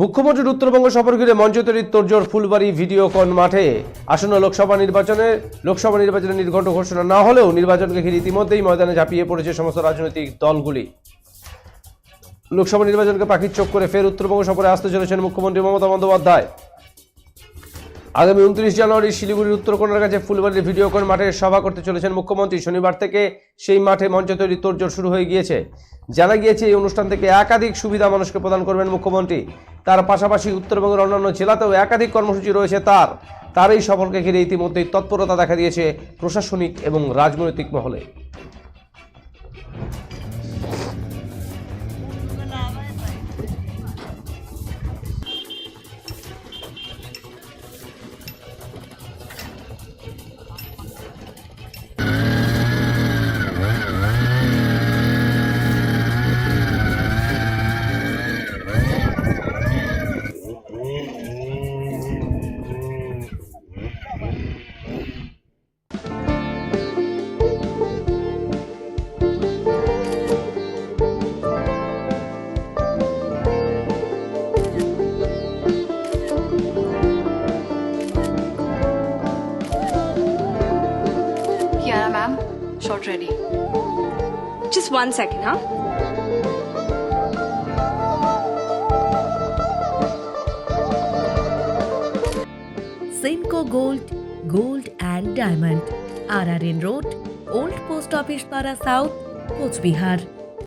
মুখ্যমন্ত্রীর উত্তরবঙ্গ সফর ঘিরে মঞ্চ তৈরির তোড়জোড় ফুলবাড়ী ভিডিওকন মাঠে। আসন্ন লোকসভা নির্বাচনে নির্ঘণ্ট ঘোষণা না হলেও নির্বাচনকে ঘিরে ইতিমধ্যেই ময়দানে ঝাঁপিয়ে পড়েছে সমস্ত রাজনৈতিক দলগুলি। লোকসভা নির্বাচনকে পাখির চোখ করে ফের উত্তরবঙ্গ সফরে আসতে চলেছেন মুখ্যমন্ত্রী মমতা বন্দ্যোপাধ্যায়। আগামী 29 জানুয়ারি শিলিগুড়ির উত্তরকোনার কাছে ফুলবাড়ির ভিডিওকন মাঠে সভা করতে চলেছেন মুখ্যমন্ত্রী। শনিবার থেকে সেই মাঠে মঞ্চ তৈরির তোড়জোড় শুরু হয়ে গিয়েছে। জানা গিয়েছে এই অনুষ্ঠান থেকে একাধিক সুবিধা মানুষকে প্রদান করবেন মুখ্যমন্ত্রী। তার পাশাপাশি উত্তরবঙ্গের অন্যান্য জেলাতেও একাধিক কর্মসূচি রয়েছে তার এই সফরকে ঘিরে ইতিমধ্যেই তৎপরতা দেখা দিয়েছে প্রশাসনিক এবং রাজনৈতিক মহলে। Yeah, ma'am. Shot ready. Just 1 second, huh? Simco Gold and Diamond, RRN Road, Old Post Office Para South, Coach Bihar.